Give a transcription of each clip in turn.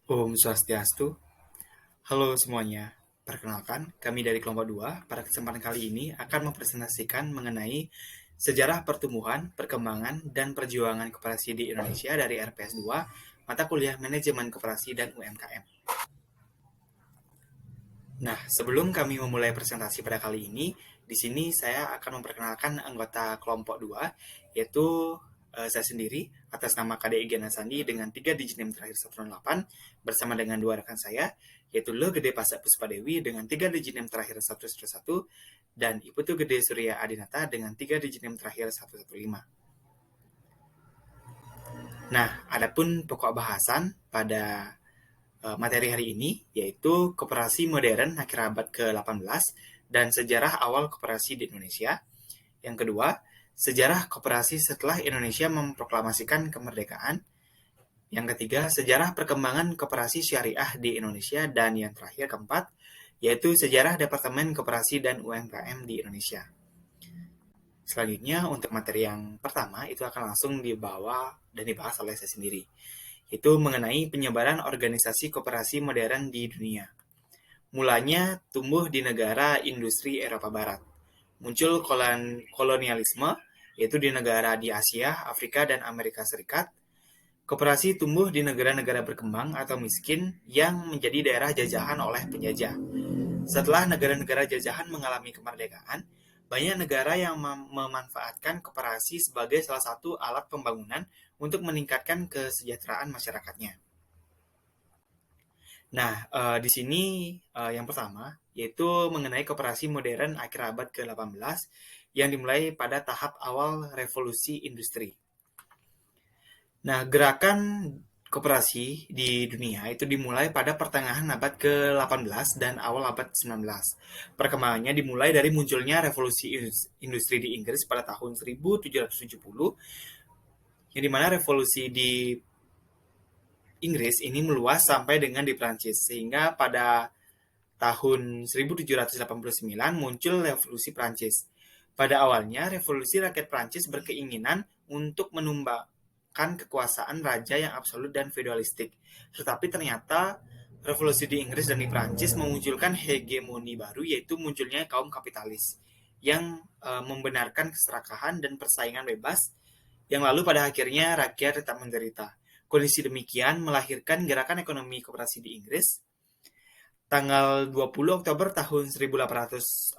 Om Swastiastu. Halo semuanya. Perkenalkan, kami dari kelompok 2 pada kesempatan kali ini akan mempresentasikan mengenai sejarah pertumbuhan, perkembangan, dan perjuangan koperasi di Indonesia dari RPS 2, mata kuliah Manajemen Koperasi dan UMKM. Nah, sebelum kami memulai presentasi pada kali ini, di sini saya akan memperkenalkan anggota kelompok 2, yaitu saya sendiri atas nama KDI Gena Sandi dengan 3 digit NIM terakhir 108 bersama dengan dua rekan saya, yaitu Le Gede Pasak Puspadewi dengan 3 digit NIM terakhir 111 dan Iputu Gede Surya Adinata dengan 3 digit NIM terakhir 115. Nah, adapun pokok bahasan pada materi hari ini, yaitu Koperasi Modern akhir abad ke-18 dan sejarah awal koperasi di Indonesia. Yang kedua, sejarah koperasi setelah Indonesia memproklamasikan kemerdekaan. Yang ketiga, sejarah perkembangan koperasi syariah di Indonesia. Dan yang terakhir, keempat, yaitu sejarah Departemen Koperasi dan UMKM di Indonesia. Selanjutnya, untuk materi yang pertama, itu akan langsung dibawa dan dibahas oleh saya sendiri, itu mengenai penyebaran organisasi koperasi modern di dunia. Mulanya tumbuh di negara industri Eropa Barat. Muncul kolonialisme, yaitu di negara di Asia, Afrika, dan Amerika Serikat. Koperasi tumbuh di negara-negara berkembang atau miskin yang menjadi daerah jajahan oleh penjajah. Setelah negara-negara jajahan mengalami kemerdekaan, banyak negara yang memanfaatkan koperasi sebagai salah satu alat pembangunan untuk meningkatkan kesejahteraan masyarakatnya. Nah, di sini yang pertama, yaitu mengenai koperasi modern akhir abad ke-18 yang dimulai pada tahap awal revolusi industri. Nah, gerakan koperasi di dunia itu dimulai pada pertengahan abad ke-18 dan awal abad ke-19. Perkembangannya dimulai dari munculnya revolusi industri di Inggris pada tahun 1770, yang dimana revolusi di Inggris ini meluas sampai dengan di Prancis, sehingga pada tahun 1789 muncul revolusi Prancis. Pada awalnya, revolusi rakyat Prancis berkeinginan untuk menumbangkan kekuasaan raja yang absolut dan feodalistik. Tetapi ternyata revolusi di Inggris dan di Prancis memunculkan hegemoni baru, yaitu munculnya kaum kapitalis yang membenarkan keserakahan dan persaingan bebas, yang lalu pada akhirnya rakyat tetap menderita. Kondisi demikian melahirkan gerakan ekonomi koperasi di Inggris. Tanggal 20 Oktober tahun 1844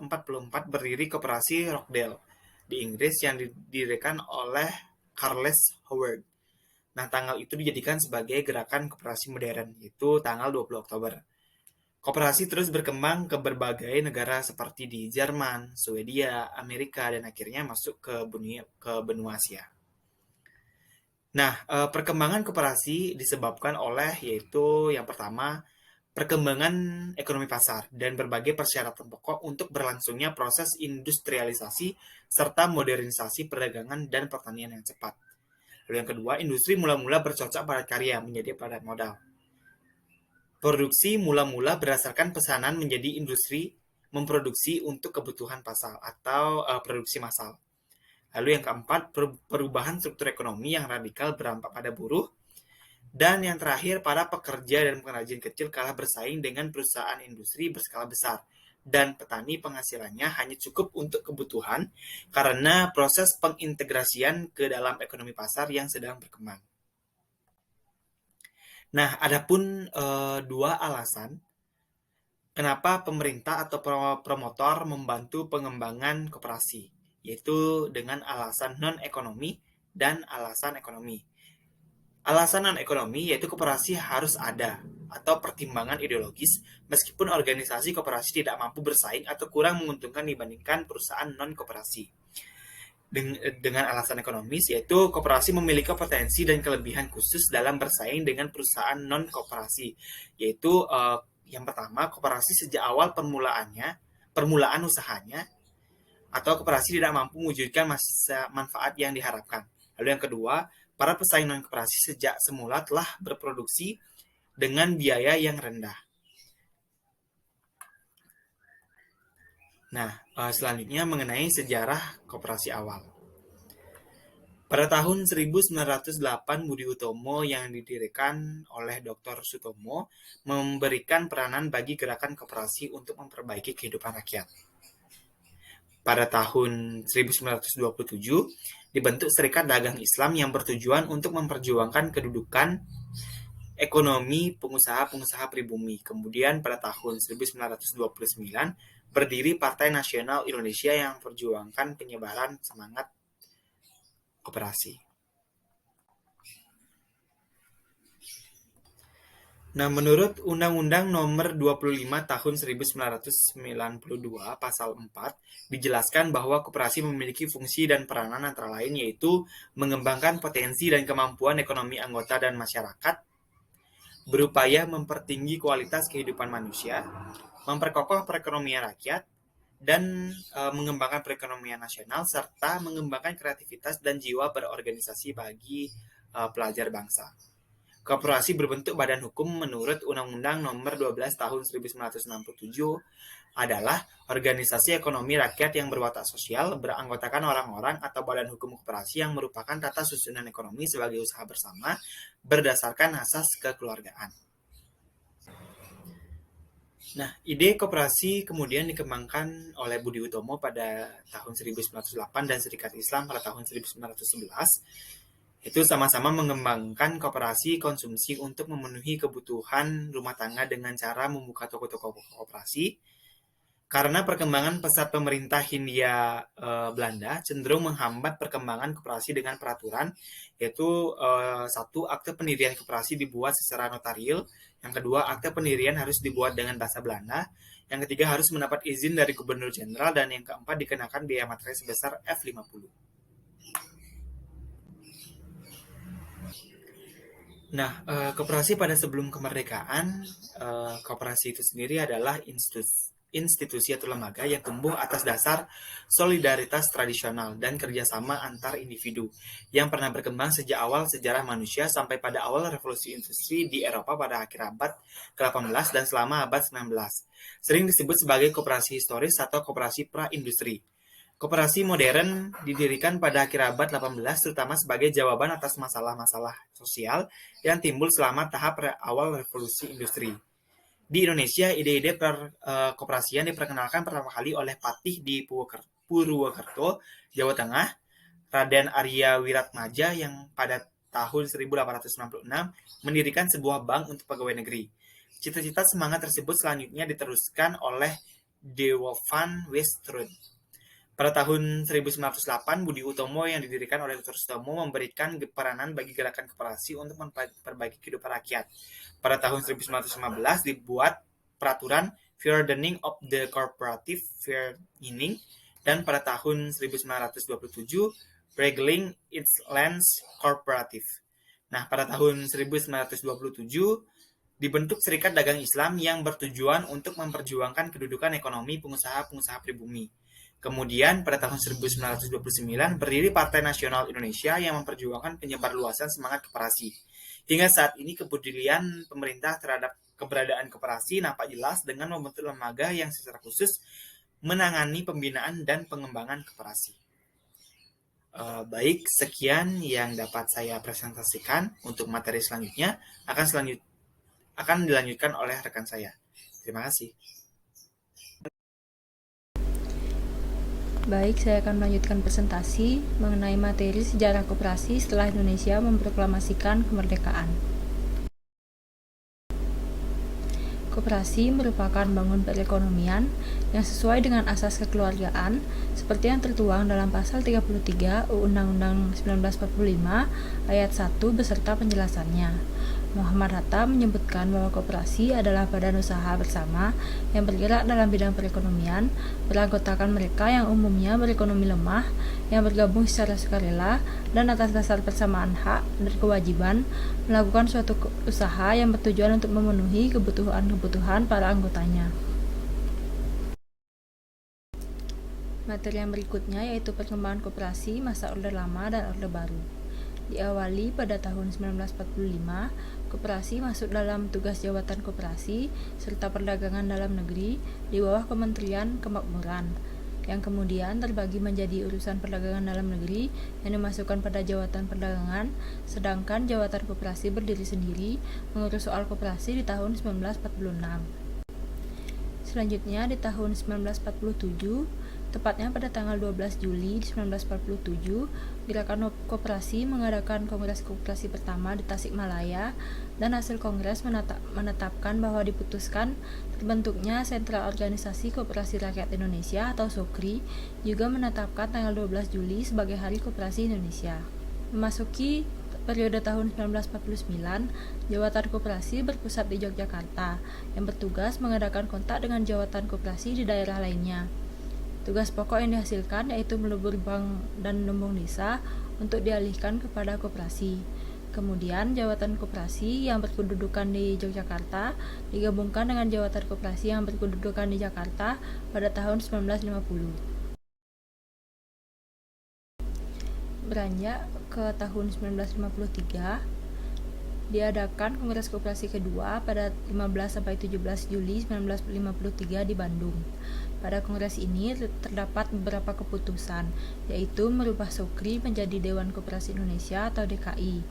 berdiri Koperasi Rochdale di Inggris yang didirikan oleh Charles Howard. Nah, tanggal itu dijadikan sebagai gerakan koperasi modern, itu tanggal 20 Oktober. Koperasi terus berkembang ke berbagai negara seperti di Jerman, Swedia, Amerika, dan akhirnya masuk ke benua Asia. Nah, perkembangan koperasi disebabkan oleh yaitu yang pertama, perkembangan ekonomi pasar dan berbagai persyaratan pokok untuk berlangsungnya proses industrialisasi serta modernisasi perdagangan dan pertanian yang cepat. Lalu yang kedua, industri mula-mula bercocok pada karya menjadi padat modal. Produksi mula-mula berdasarkan pesanan menjadi industri memproduksi untuk kebutuhan pasar atau produksi massal. Lalu yang keempat, perubahan struktur ekonomi yang radikal berdampak pada buruh. Dan yang terakhir, para pekerja dan pengrajin kecil kalah bersaing dengan perusahaan industri berskala besar. Dan petani penghasilannya hanya cukup untuk kebutuhan karena proses pengintegrasian ke dalam ekonomi pasar yang sedang berkembang. Nah, adapun dua alasan kenapa pemerintah atau promotor membantu pengembangan koperasi, yaitu dengan alasan non-ekonomi dan alasan ekonomi. Alasan non-ekonomi yaitu koperasi harus ada atau pertimbangan ideologis meskipun organisasi koperasi tidak mampu bersaing atau kurang menguntungkan dibandingkan perusahaan non-koperasi. Dengan alasan ekonomis yaitu koperasi memiliki potensi dan kelebihan khusus dalam bersaing dengan perusahaan non-koperasi, yaitu yang pertama, koperasi sejak awal permulaan usahanya atau koperasi tidak mampu mewujudkan manfaat yang diharapkan. Lalu yang kedua, para pesaing non-koperasi sejak semula telah berproduksi dengan biaya yang rendah. Nah, selanjutnya mengenai sejarah koperasi awal. Pada tahun 1908, Budi Utomo yang didirikan oleh Dr. Sutomo memberikan peranan bagi gerakan koperasi untuk memperbaiki kehidupan rakyat. Pada tahun 1927, dibentuk Serikat Dagang Islam yang bertujuan untuk memperjuangkan kedudukan ekonomi pengusaha-pengusaha pribumi. Kemudian pada tahun 1929, berdiri Partai Nasional Indonesia yang memperjuangkan penyebaran semangat koperasi. Nah, menurut Undang-Undang Nomor 25 Tahun 1992 Pasal 4 dijelaskan bahwa koperasi memiliki fungsi dan peranan antara lain yaitu mengembangkan potensi dan kemampuan ekonomi anggota dan masyarakat, berupaya mempertinggi kualitas kehidupan manusia, memperkokoh perekonomian rakyat, dan mengembangkan perekonomian nasional serta mengembangkan kreativitas dan jiwa berorganisasi bagi pelajar bangsa. Koperasi berbentuk badan hukum menurut Undang-Undang Nomor 12 Tahun 1967 adalah organisasi ekonomi rakyat yang berwatak sosial, beranggotakan orang-orang atau badan hukum koperasi yang merupakan tata susunan ekonomi sebagai usaha bersama berdasarkan asas kekeluargaan. Nah, ide koperasi kemudian dikembangkan oleh Budi Utomo pada tahun 1908 dan Serikat Islam pada tahun 1911. Itu sama-sama mengembangkan koperasi konsumsi untuk memenuhi kebutuhan rumah tangga dengan cara membuka toko-toko koperasi. Karena perkembangan pesat pemerintah Hindia Belanda cenderung menghambat perkembangan koperasi dengan peraturan, yaitu satu, akte pendirian koperasi dibuat secara notarial, yang kedua, akte pendirian harus dibuat dengan bahasa Belanda, yang ketiga harus mendapat izin dari Gubernur Jenderal, dan yang keempat dikenakan biaya materai sebesar F50. Nah, koperasi pada sebelum kemerdekaan, koperasi itu sendiri adalah institusi atau lembaga yang tumbuh atas dasar solidaritas tradisional dan kerjasama antar individu yang pernah berkembang sejak awal sejarah manusia sampai pada awal revolusi industri di Eropa pada akhir abad ke-18 dan selama abad 19. Sering disebut sebagai koperasi historis atau koperasi pra-industri. Koperasi modern didirikan pada akhir abad 18 terutama sebagai jawaban atas masalah-masalah sosial yang timbul selama tahap awal revolusi industri. Di Indonesia, ide-ide koperasian diperkenalkan pertama kali oleh Patih di Purwokerto, Jawa Tengah, Raden Arya Wiratmaja yang pada tahun 1896 mendirikan sebuah bank untuk pegawai negeri. Cita-cita semangat tersebut selanjutnya diteruskan oleh De Wolf van Westrum. Pada tahun 1908, Budi Utomo yang didirikan oleh Dr. Sutomo memberikan peranan bagi gerakan koperasi untuk memperbaiki kehidupan rakyat. Pada tahun 1915 dibuat peraturan Verordening of the Cooperative Vereniging dan pada tahun 1927 Regling its Lands Cooperative. Nah, pada tahun 1927 dibentuk Serikat Dagang Islam yang bertujuan untuk memperjuangkan kedudukan ekonomi pengusaha-pengusaha pribumi. Kemudian pada tahun 1929 berdiri Partai Nasional Indonesia yang memperjuangkan penyebarluasan semangat koperasi. Hingga saat ini kepedulian pemerintah terhadap keberadaan koperasi nampak jelas dengan membentuk lembaga yang secara khusus menangani pembinaan dan pengembangan koperasi. Baik, sekian yang dapat saya presentasikan. Untuk materi selanjutnya akan dilanjutkan oleh rekan saya. Terima kasih. Baik, saya akan melanjutkan presentasi mengenai materi sejarah koperasi setelah Indonesia memproklamasikan kemerdekaan. Koperasi merupakan bangun perekonomian yang sesuai dengan asas kekeluargaan seperti yang tertuang dalam pasal 33 Undang-Undang 1945 ayat 1 beserta penjelasannya. Muhammad Hatta menyebutkan bahwa koperasi adalah badan usaha bersama yang bergerak dalam bidang perekonomian, beranggotakan mereka yang umumnya berekonomi lemah, yang bergabung secara sukarela, dan atas dasar persamaan hak dan kewajiban, melakukan suatu usaha yang bertujuan untuk memenuhi kebutuhan para anggotanya. Materi yang berikutnya yaitu perkembangan koperasi masa Orde Lama dan Orde Baru. Diawali pada tahun 1945, koperasi masuk dalam tugas jabatan koperasi serta perdagangan dalam negeri di bawah Kementerian Kemakmuran. yang kemudian terbagi menjadi urusan perdagangan dalam negeri yang dimasukkan pada jawatan perdagangan, sedangkan jawatan koperasi berdiri sendiri mengurus soal koperasi di tahun 1946. Selanjutnya di tahun 1947, tepatnya pada tanggal 12 Juli 1947, Gerakan Koperasi mengadakan Kongres Koperasi pertama di Tasikmalaya, dan hasil kongres menetapkan bahwa diputuskan terbentuknya Sentra Organisasi Koperasi Rakyat Indonesia atau SOKRI, juga menetapkan tanggal 12 Juli sebagai Hari Koperasi Indonesia. Memasuki periode tahun 1949, Jawatan Koperasi berpusat di Yogyakarta, yang bertugas mengadakan kontak dengan jawatan koperasi di daerah lainnya. Tugas pokok yang dihasilkan yaitu melebur bank dan lumbung desa untuk dialihkan kepada koperasi. Kemudian jawatan koperasi yang berkedudukan di Yogyakarta digabungkan dengan jawatan koperasi yang berkedudukan di Jakarta pada tahun 1950. Beranjak ke tahun 1953, diadakan Kongres Koperasi kedua pada 15-17 Juli 1953 di Bandung. Pada kongres ini terdapat beberapa keputusan, yaitu merubah SOKRI menjadi Dewan Koperasi Indonesia atau DKI,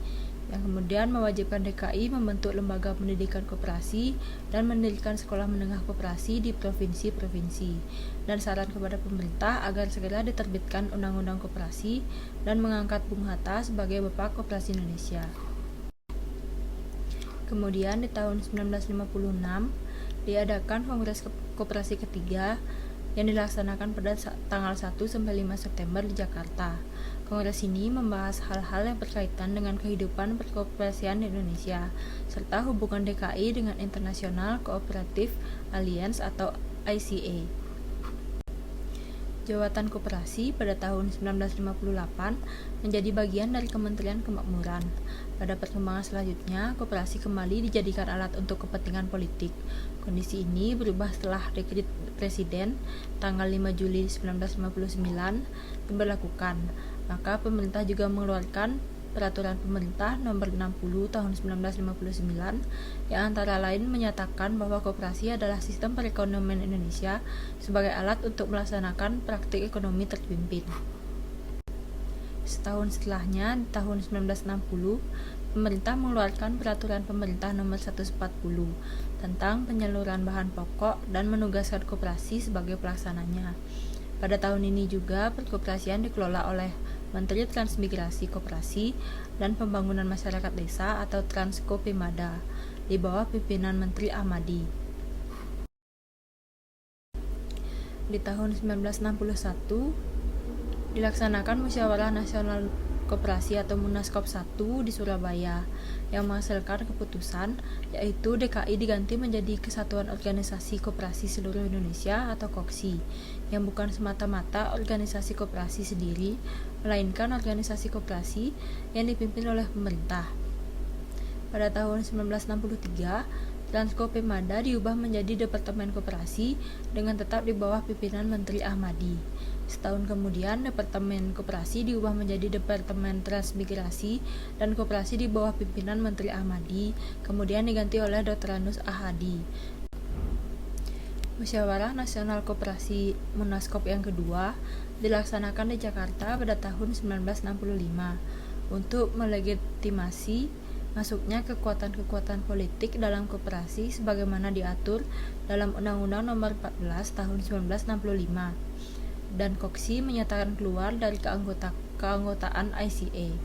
yang kemudian mewajibkan DKI membentuk lembaga pendidikan koperasi dan mendirikan sekolah menengah koperasi di provinsi-provinsi, dan saran kepada pemerintah agar segera diterbitkan Undang-Undang Koperasi dan mengangkat Bung Hatta sebagai Bapak Koperasi Indonesia. Kemudian di tahun 1956 diadakan Kongres Koperasi ketiga yang dilaksanakan pada tanggal 1-5 September di Jakarta. Kongres ini membahas hal-hal yang berkaitan dengan kehidupan perkoperasian di Indonesia, serta hubungan DKI dengan International Cooperative Alliance atau ICA. Jawatan Koperasi pada tahun 1958 menjadi bagian dari Kementerian Kemakmuran. Pada perkembangan selanjutnya, koperasi kembali dijadikan alat untuk kepentingan politik. Kondisi ini berubah setelah Dekret Presiden tanggal 5 Juli 1959 diberlakukan. Maka pemerintah juga mengeluarkan Peraturan Pemerintah Nomor 60 Tahun 1959 yang antara lain menyatakan bahwa koperasi adalah sistem perekonomian Indonesia sebagai alat untuk melaksanakan praktik ekonomi terpimpin. Setahun setelahnya, di tahun 1960, pemerintah mengeluarkan Peraturan Pemerintah Nomor 140 tentang penyaluran bahan pokok dan menugaskan koperasi sebagai pelaksananya. Pada tahun ini juga perkoperasian dikelola oleh Menteri Transmigrasi Koperasi dan Pembangunan Masyarakat Desa atau Transkopimada di bawah pimpinan Menteri Ahmadi. Di tahun 1961 dilaksanakan Musyawarah Nasional Koperasi atau Munaskop 1 di Surabaya yang menghasilkan keputusan yaitu DKI diganti menjadi Kesatuan Organisasi Koperasi Seluruh Indonesia atau KOKSI, yang bukan semata-mata organisasi koperasi sendiri, melainkan organisasi koperasi yang dipimpin oleh pemerintah. Pada tahun 1963, Transkopimada diubah menjadi Departemen Koperasi dengan tetap di bawah pimpinan Menteri Ahmadi. Setahun kemudian, Departemen Koperasi diubah menjadi Departemen Transmigrasi dan Koperasi di bawah pimpinan Menteri Ahmadi, kemudian diganti oleh Dr. Anus Ahadi. Musyawarah Nasional Koperasi Munaskop yang kedua dilaksanakan di Jakarta pada tahun 1965 untuk melegitimasi masuknya kekuatan-kekuatan politik dalam koperasi sebagaimana diatur dalam Undang-Undang Nomor 14 Tahun 1965, dan KOKSI menyatakan keluar dari keanggotaan ICA.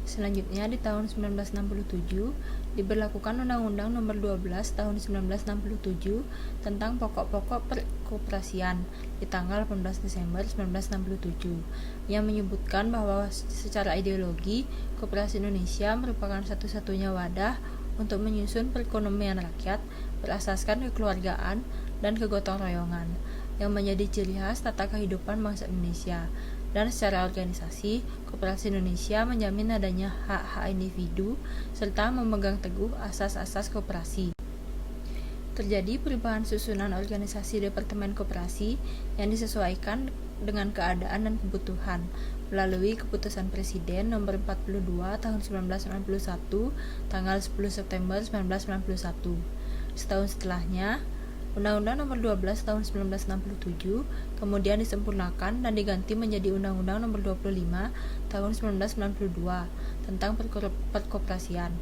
Selanjutnya di tahun 1967 diberlakukan Undang-Undang Nomor 12 Tahun 1967 tentang pokok-pokok perkoperasian di tanggal 18 Desember 1967 yang menyebutkan bahwa secara ideologi Koperasi Indonesia merupakan satu-satunya wadah untuk menyusun perekonomian rakyat berasaskan kekeluargaan dan kegotong royongan yang menjadi ciri khas tata kehidupan bangsa Indonesia. Dan secara organisasi, Koperasi Indonesia menjamin adanya hak-hak individu serta memegang teguh asas-asas koperasi. Terjadi perubahan susunan organisasi Departemen Koperasi yang disesuaikan dengan keadaan dan kebutuhan melalui Keputusan Presiden Nomor 42 Tahun 1991 tanggal 10 September 1991. Setahun setelahnya, Undang-Undang Nomor 12 Tahun 1967 kemudian disempurnakan dan diganti menjadi Undang-Undang Nomor 25 Tahun 1992 tentang perkoperasian.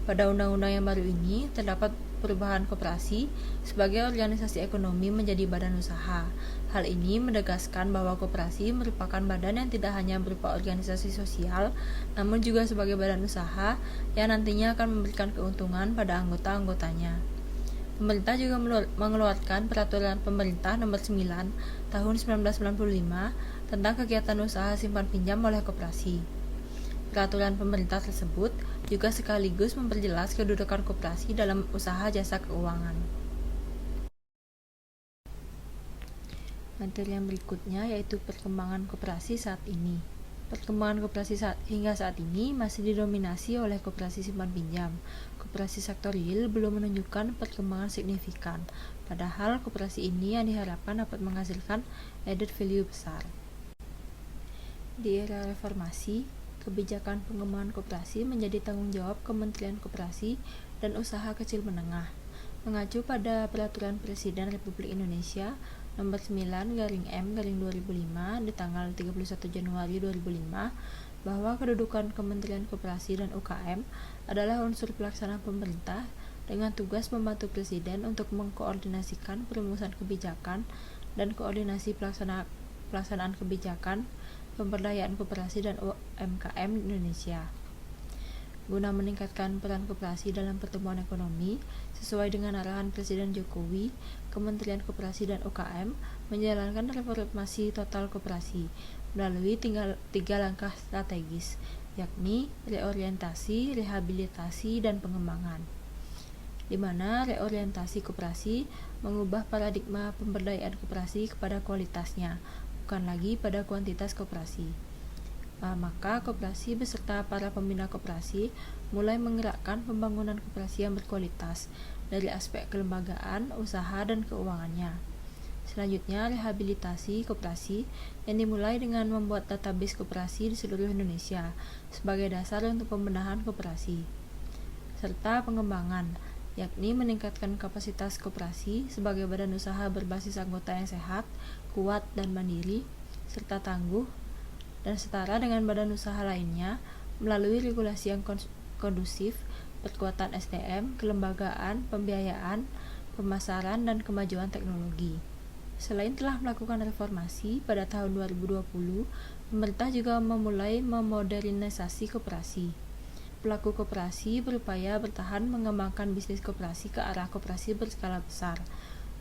Pada undang-undang yang baru ini terdapat perubahan koperasi sebagai organisasi ekonomi menjadi badan usaha. Hal ini menegaskan bahwa koperasi merupakan badan yang tidak hanya berupa organisasi sosial, namun juga sebagai badan usaha yang nantinya akan memberikan keuntungan pada anggota-anggotanya. Pemerintah juga mengeluarkan Peraturan Pemerintah Nomor 9 Tahun 1995 tentang kegiatan usaha simpan pinjam oleh koperasi. Peraturan pemerintah tersebut juga sekaligus memperjelas kedudukan koperasi dalam usaha jasa keuangan. Materi yang berikutnya yaitu perkembangan koperasi saat ini. Perkembangan koperasi hingga saat ini masih didominasi oleh koperasi simpan pinjam. Koperasi sektor real belum menunjukkan perkembangan signifikan, padahal koperasi ini yang diharapkan dapat menghasilkan added value besar. Di era reformasi, kebijakan pengembangan koperasi menjadi tanggung jawab Kementerian Koperasi dan Usaha Kecil Menengah. Mengacu pada Peraturan Presiden Republik Indonesia Nomor 9/M/2005 di tanggal 31 Januari 2005 bahwa kedudukan Kementerian Koperasi dan UKM adalah unsur pelaksana pemerintah dengan tugas membantu Presiden untuk mengkoordinasikan perumusan kebijakan dan koordinasi pelaksanaan kebijakan pemberdayaan koperasi dan UMKM di Indonesia. Guna meningkatkan peran koperasi dalam pertumbuhan ekonomi, sesuai dengan arahan Presiden Jokowi, Kementerian Koperasi dan UKM menjalankan reformasi total koperasi melalui tiga langkah strategis, yakni reorientasi, rehabilitasi, dan pengembangan. Di mana reorientasi koperasi mengubah paradigma pemberdayaan koperasi kepada kualitasnya, bukan lagi pada kuantitas koperasi. Maka koperasi beserta para pembina koperasi mulai menggerakkan pembangunan koperasi yang berkualitas dari aspek kelembagaan, usaha, dan keuangannya. Selanjutnya, rehabilitasi koperasi yang dimulai dengan membuat database koperasi di seluruh Indonesia sebagai dasar untuk pembenahan koperasi. Serta pengembangan, yakni meningkatkan kapasitas koperasi sebagai badan usaha berbasis anggota yang sehat, kuat, dan mandiri, serta tangguh dan setara dengan badan usaha lainnya melalui regulasi yang kondusif, perkuatan SDM, kelembagaan, pembiayaan, pemasaran, dan kemajuan teknologi. Selain telah melakukan reformasi, pada tahun 2020, pemerintah juga memulai memodernisasi koperasi. Pelaku koperasi berupaya bertahan mengembangkan bisnis koperasi ke arah koperasi berskala besar.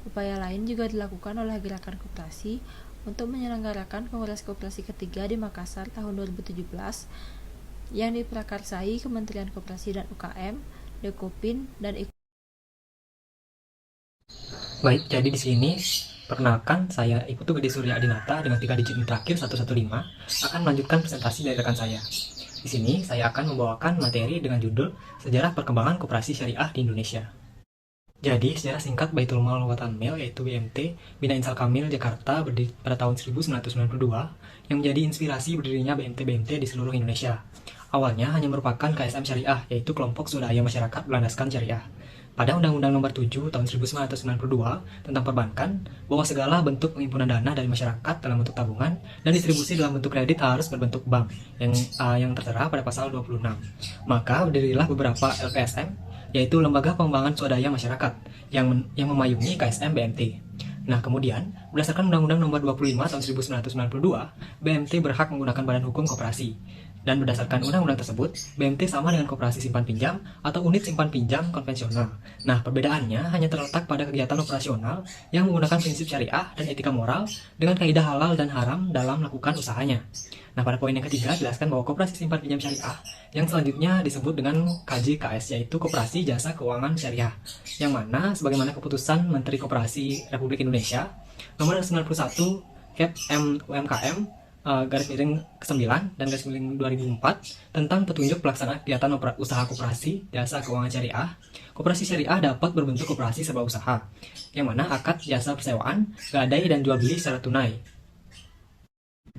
Upaya lain juga dilakukan oleh Gerakan Koperasi untuk menyelenggarakan Kongres Koperasi ketiga di Makassar tahun 2017 yang diprakarsai Kementerian Koperasi dan UKM, Dekopin, dan Baik, jadi di sini perkenalkan saya Iputu Gede Surya Adinata dengan 3 digit terakhir 115 akan melanjutkan presentasi dari rekan saya. Di sini saya akan membawakan materi dengan judul Sejarah Perkembangan Koperasi Syariah di Indonesia. Jadi, sejarah singkat Baitul Mal Watan Mil yaitu BMT Bina Insal Kamil Jakarta berdiri pada tahun 1992 yang menjadi inspirasi berdirinya BMT-BMT di seluruh Indonesia. Awalnya hanya merupakan KSM Syariah, yaitu kelompok swadaya masyarakat berlandaskan syariah. Pada Undang-Undang Nomor 7 Tahun 1992 tentang perbankan, bahwa segala bentuk penghimpunan dana dari masyarakat dalam bentuk tabungan dan distribusi dalam bentuk kredit harus berbentuk bank yang tertera pada pasal 26. Maka berdirilah beberapa LPSM, yaitu Lembaga Pengembangan Swadaya Masyarakat yang memayungi KSM BMT. Nah, kemudian, berdasarkan Undang-Undang Nomor 25 Tahun 1992, BMT berhak menggunakan badan hukum koperasi. Dan berdasarkan undang-undang tersebut, BMT sama dengan koperasi simpan pinjam atau unit simpan pinjam konvensional. Nah, perbedaannya hanya terletak pada kegiatan operasional yang menggunakan prinsip syariah dan etika moral dengan kaidah halal dan haram dalam melakukan usahanya. Nah, pada poin yang ketiga, jelaskan bahwa koperasi simpan pinjam syariah yang selanjutnya disebut dengan KJKS, yaitu Koperasi Jasa Keuangan Syariah, yang mana sebagaimana keputusan Menteri Koperasi Republik Indonesia nomor 91 Cap UMKM garis miring ke-9 dan garis miring 2004 tentang petunjuk pelaksanaan kegiatan usaha koperasi jasa keuangan syariah. Koperasi syariah dapat berbentuk koperasi serba usaha, yang mana akad jasa persewaan, gadai, dan jual beli secara tunai.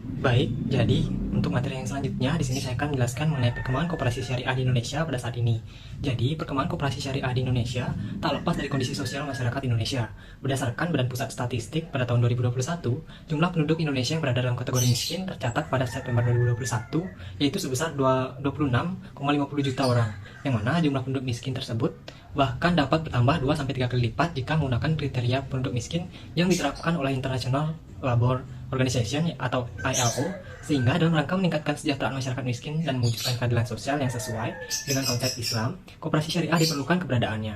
Baik, jadi untuk materi yang selanjutnya di sini saya akan menjelaskan mengenai perkembangan koperasi syariah di Indonesia pada saat ini. Jadi, perkembangan koperasi syariah di Indonesia tak lepas dari kondisi sosial masyarakat Indonesia. Berdasarkan Badan Pusat Statistik pada tahun 2021, jumlah penduduk Indonesia yang berada dalam kategori miskin tercatat pada September 2021 yaitu sebesar 26,50 juta orang. Yang mana jumlah penduduk miskin tersebut bahkan dapat bertambah 2-3 kali lipat jika menggunakan kriteria penduduk miskin yang diterapkan oleh International Labour Organization atau ILO, sehingga dalam rangka meningkatkan kesejahteraan masyarakat miskin dan mewujudkan keadilan sosial yang sesuai dengan konsep Islam, koperasi syariah diperlukan keberadaannya.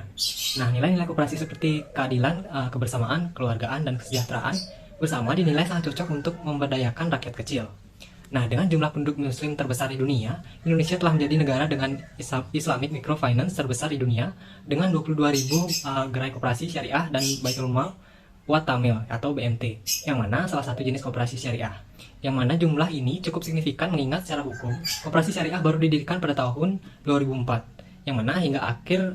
Nah, nilai-nilai koperasi seperti keadilan, kebersamaan, keluargaan, dan kesejahteraan bersama dinilai sangat cocok untuk memberdayakan rakyat kecil. Nah, dengan jumlah penduduk muslim terbesar di dunia, Indonesia telah menjadi negara dengan Islamic Microfinance terbesar di dunia dengan 22.000 gerai koperasi syariah dan Baitul Mal Watamil atau BMT, yang mana salah satu jenis koperasi syariah. Yang mana jumlah ini cukup signifikan mengingat secara hukum, koperasi syariah baru didirikan pada tahun 2004, yang mana hingga akhir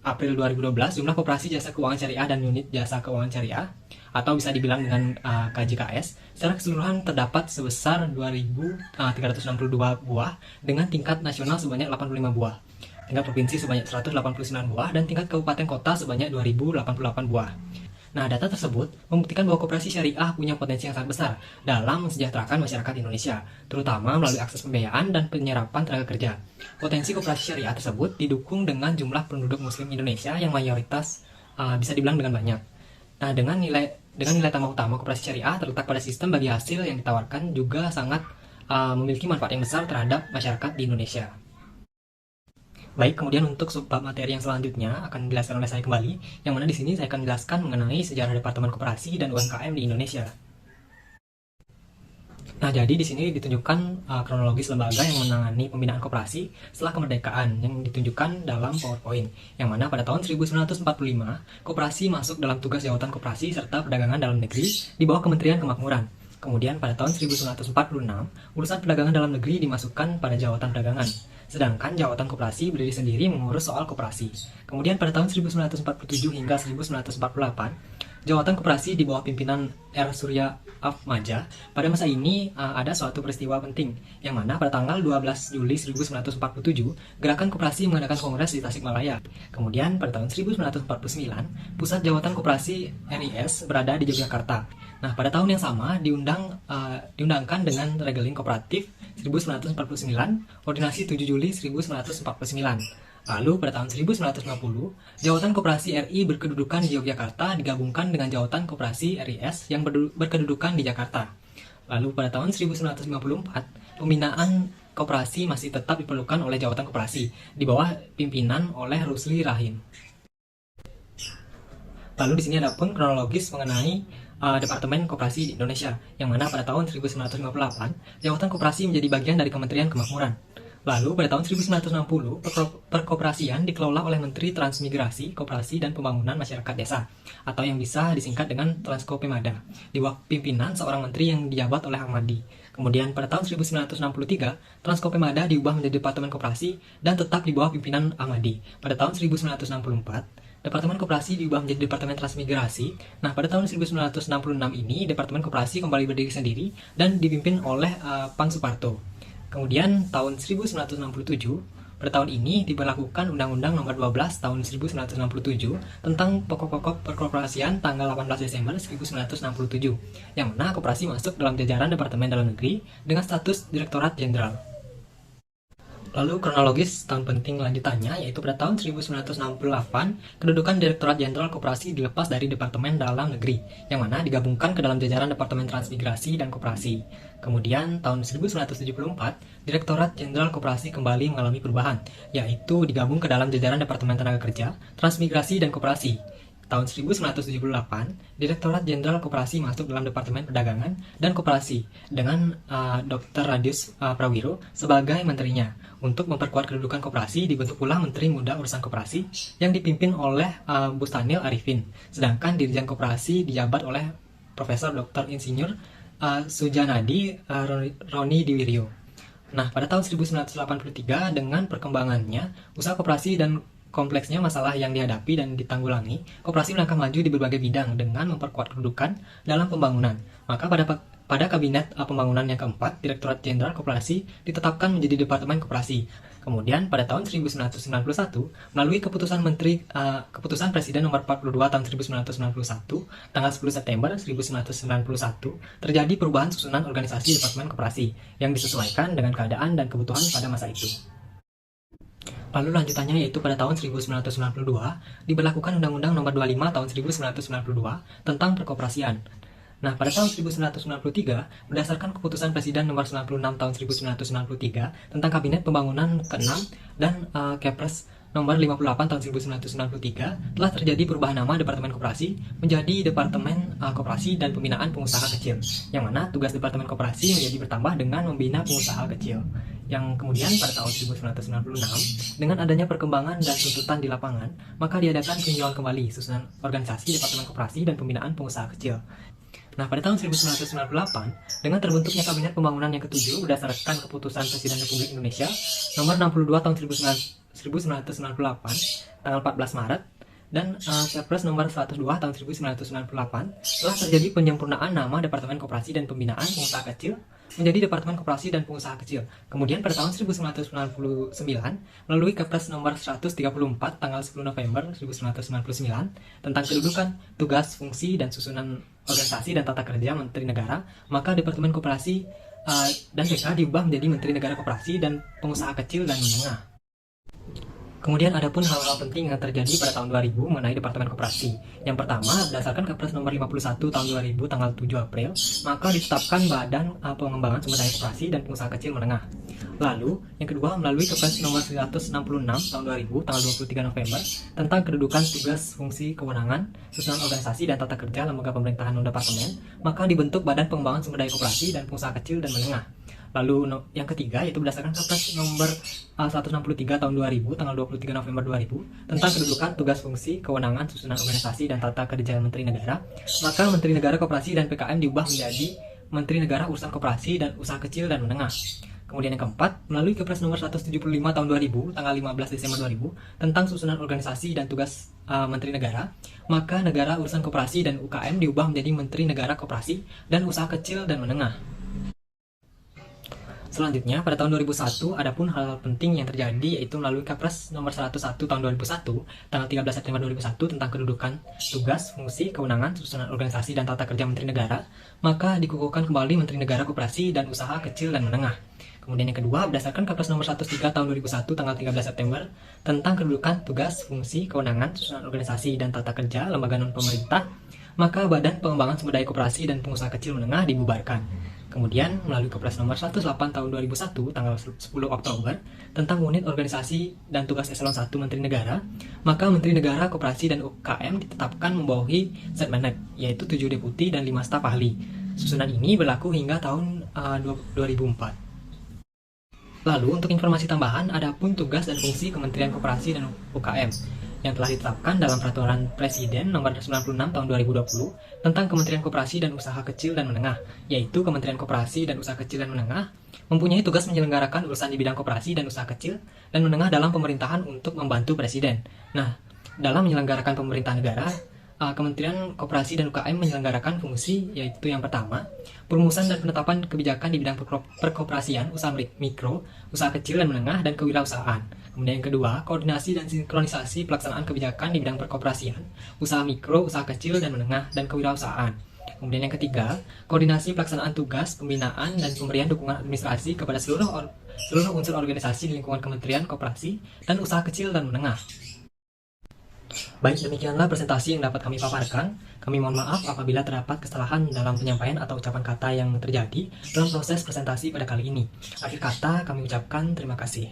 April 2012 jumlah koperasi jasa keuangan syariah dan unit jasa keuangan syariah atau bisa dibilang dengan KJKS secara keseluruhan terdapat sebesar 2.362 buah dengan tingkat nasional sebanyak 85 buah, tingkat provinsi sebanyak 189 buah, dan tingkat kabupaten kota sebanyak 2.088 buah. Nah, data tersebut membuktikan bahwa koperasi syariah punya potensi yang sangat besar dalam mensejahterakan masyarakat Indonesia, terutama melalui akses pembiayaan dan penyerapan tenaga kerja. Potensi koperasi syariah tersebut didukung dengan jumlah penduduk muslim Indonesia yang mayoritas bisa dibilang dengan banyak. Nah, dengan nilai tambah utama koperasi syariah terletak pada sistem bagi hasil yang ditawarkan juga sangat memiliki manfaat yang besar terhadap masyarakat di Indonesia. Baik, kemudian untuk subbab materi yang selanjutnya akan dijelaskan oleh saya kembali, yang mana di sini saya akan menjelaskan mengenai sejarah Departemen Koperasi dan UMKM di Indonesia. Nah, jadi di sini ditunjukkan kronologis lembaga yang menangani pembinaan koperasi setelah kemerdekaan yang ditunjukkan dalam PowerPoint, yang mana pada tahun 1945 koperasi masuk dalam tugas jawatan koperasi serta perdagangan dalam negeri di bawah Kementerian Kemakmuran. Kemudian pada tahun 1946, urusan perdagangan dalam negeri dimasukkan pada jawatan perdagangan, sedangkan jawatan koperasi berdiri sendiri mengurus soal koperasi. Kemudian pada tahun 1947 hingga 1948, jawatan koperasi di bawah pimpinan R. Surya Atmaja. Pada masa ini ada suatu peristiwa penting, yang mana pada tanggal 12 Juli 1947, gerakan koperasi mengadakan kongres di Tasikmalaya. Kemudian pada tahun 1949, pusat jawatan koperasi RIS berada di Yogyakarta. Nah, pada tahun yang sama diundangkan dengan Regeling Kooperatif 1949, Ordinasi 7 Juli 1949. Lalu pada tahun 1950, Jawatan Koperasi RI berkedudukan di Yogyakarta digabungkan dengan Jawatan Koperasi RIS yang berkedudukan di Jakarta. Lalu pada tahun 1954, pembinaan koperasi masih tetap diperlukan oleh Jawatan Koperasi di bawah pimpinan oleh Rusli Rahim. Lalu di sini ada pun kronologis mengenai Departemen Koperasi di Indonesia, yang mana pada tahun 1958 Jawatan Koperasi menjadi bagian dari Kementerian Kemakmuran. Lalu pada tahun 1960 perkoperasian dikelola oleh Menteri Transmigrasi, Koperasi dan Pembangunan Masyarakat Desa, atau yang bisa disingkat dengan Transkopemada, di bawah pimpinan seorang menteri yang dijabat oleh Ahmadi. Kemudian pada tahun 1963 Transkopemada diubah menjadi Departemen Koperasi dan tetap di bawah pimpinan Ahmadi. Pada tahun 1964 Departemen Koperasi diubah menjadi Departemen Transmigrasi. Nah, pada tahun 1966 ini, Departemen Koperasi kembali berdiri sendiri dan dipimpin oleh Pan Suparto. Kemudian, tahun 1967, pada tahun ini diberlakukan Undang-Undang Nomor 12 Tahun 1967 tentang pokok-pokok perkoperasian tanggal 18 Desember 1967, yang mana koperasi masuk dalam jajaran Departemen Dalam Negeri dengan status Direktorat Jenderal. Lalu kronologis tahun penting lanjutannya yaitu pada tahun 1968 kedudukan Direktorat Jenderal Koperasi dilepas dari Departemen Dalam Negeri yang mana digabungkan ke dalam jajaran Departemen Transmigrasi dan Koperasi. Kemudian tahun 1974 Direktorat Jenderal Koperasi kembali mengalami perubahan yaitu digabung ke dalam jajaran Departemen Tenaga Kerja, Transmigrasi dan Koperasi. Tahun 1978, Direktorat Jenderal Koperasi masuk dalam Departemen Perdagangan dan Koperasi dengan Dr. Radius Prawiro sebagai menterinya. Untuk memperkuat kedudukan koperasi, dibentuk pula Menteri Muda Urusan Koperasi yang dipimpin oleh Bustanil Arifin. Sedangkan Dirjen Koperasi dijabat oleh Profesor Dr. Insinyur Sujanadi Roni Diwiryo. Nah, pada tahun 1983 dengan perkembangannya, usaha koperasi dan kompleksnya masalah yang dihadapi dan ditanggulangi, koperasi melangkah maju di berbagai bidang dengan memperkuat kedudukan dalam pembangunan. Maka pada Kabinet Pembangunan yang keempat, Direktorat Jenderal Koperasi ditetapkan menjadi Departemen Koperasi. Kemudian pada tahun 1991, melalui keputusan Presiden nomor 42 tahun 1991, tanggal 10 September 1991, terjadi perubahan susunan organisasi Departemen Koperasi yang disesuaikan dengan keadaan dan kebutuhan pada masa itu. Lalu lanjutannya yaitu pada tahun 1992 diberlakukan Undang-Undang Nomor 25 tahun 1992 tentang perkoperasian. Nah, pada tahun 1993, berdasarkan keputusan Presiden Nomor 96 tahun 1993 tentang Kabinet Pembangunan ke-6 dan Kepres Nomor 58 tahun 1993, telah terjadi perubahan nama Departemen Koperasi menjadi Departemen Koperasi dan Pembinaan Pengusaha Kecil, yang mana tugas Departemen Koperasi menjadi bertambah dengan membina pengusaha kecil. Yang kemudian pada tahun 1996, dengan adanya perkembangan dan tuntutan di lapangan, maka diadakan peninjauan kembali susunan organisasi Departemen Koperasi dan Pembinaan Pengusaha Kecil. Nah, pada tahun 1998, dengan terbentuknya Kabinet Pembangunan yang ke-7 berdasarkan keputusan Presiden Republik Indonesia nomor 62 tahun 1998 tanggal 14 Maret dan Kepres nomor 102 tahun 1998, telah terjadi penyempurnaan nama Departemen Koperasi dan Pembinaan Pengusaha Kecil menjadi Departemen Koperasi dan Pengusaha Kecil. Kemudian pada tahun 1999, melalui Kepres nomor 134 tanggal 10 November 1999 tentang kedudukan, tugas, fungsi, dan susunan organisasi dan tata kerja Menteri Negara, maka Departemen Koperasi dan PK diubah menjadi Menteri Negara Koperasi dan Pengusaha Kecil dan Menengah. Kemudian ada pun hal-hal penting yang terjadi pada tahun 2000 mengenai Departemen Koperasi. Yang pertama, berdasarkan Kepres nomor 51 tahun 2000 tanggal 7 April, maka ditetapkan Badan Pengembangan Sumber Daya Koperasi dan Pengusaha Kecil Menengah. Lalu, yang kedua, melalui Kepres nomor 166 tahun 2000 tanggal 23 November tentang kedudukan, tugas, fungsi, kewenangan, susunan organisasi dan tata kerja lembaga pemerintahan non departemen, maka dibentuk Badan Pengembangan Sumber Daya Koperasi dan Pengusaha Kecil dan Menengah. Lalu yang ketiga yaitu berdasarkan Kepres nomor 163 tahun 2000 tanggal 23 November 2000 tentang kedudukan, tugas, fungsi, kewenangan, susunan organisasi dan tata kerja Menteri Negara, maka Menteri Negara Koperasi dan PKM diubah menjadi Menteri Negara Urusan Koperasi dan Usaha Kecil dan Menengah. Kemudian yang keempat, melalui Kepres nomor 175 tahun 2000 tanggal 15 Desember 2000 tentang susunan organisasi dan tugas Menteri Negara, maka Negara Urusan Koperasi dan UKM diubah menjadi Menteri Negara Koperasi dan Usaha Kecil dan Menengah. Selanjutnya, pada tahun 2001, ada pun hal penting yang terjadi yaitu melalui Kepres nomor 101 tahun 2001, tanggal 13 September 2001 tentang kedudukan, tugas, fungsi, kewenangan, susunan organisasi dan tata kerja Menteri Negara, maka dikukuhkan kembali Menteri Negara Koperasi dan Usaha Kecil dan Menengah. Kemudian yang kedua, berdasarkan Kepres nomor 103 tahun 2001 tanggal 13 September tentang kedudukan, tugas, fungsi, kewenangan, susunan organisasi dan tata kerja lembaga non-pemerintah, maka Badan Pengembangan Sumber Daya Koperasi dan Pengusaha Kecil Menengah dibubarkan. Kemudian melalui Kepres nomor 108 tahun 2001 tanggal 10 Oktober tentang unit organisasi dan tugas eselon 1 Menteri Negara, maka Menteri Negara Koperasi dan UKM ditetapkan membawahi Setmenek, yaitu 7 deputi dan 5 staf ahli. Susunan ini berlaku hingga tahun 2004. Lalu untuk informasi tambahan, ada pun tugas dan fungsi Kementerian Koperasi dan UKM yang telah ditetapkan dalam Peraturan Presiden Nomor 96 Tahun 2020 tentang Kementerian Koperasi dan Usaha Kecil dan Menengah, yaitu Kementerian Koperasi dan Usaha Kecil dan Menengah mempunyai tugas menyelenggarakan urusan di bidang koperasi dan usaha kecil dan menengah dalam pemerintahan untuk membantu Presiden. Nah, dalam menyelenggarakan pemerintahan negara, Kementerian Koperasi dan UKM menyelenggarakan fungsi yaitu yang pertama, perumusan dan penetapan kebijakan di bidang perkoperasian, usaha mikro, usaha kecil dan menengah, dan kewirausahaan. Kemudian yang kedua, koordinasi dan sinkronisasi pelaksanaan kebijakan di bidang perkoperasian, usaha mikro, usaha kecil dan menengah, dan kewirausahaan. Kemudian yang ketiga, koordinasi pelaksanaan tugas, pembinaan, dan pemberian dukungan administrasi kepada seluruh unsur organisasi di lingkungan Kementerian Koperasi dan Usaha Kecil dan Menengah. Baik, demikianlah presentasi yang dapat kami paparkan. Kami mohon maaf apabila terdapat kesalahan dalam penyampaian atau ucapan kata yang terjadi dalam proses presentasi pada kali ini. Akhir kata, kami ucapkan terima kasih.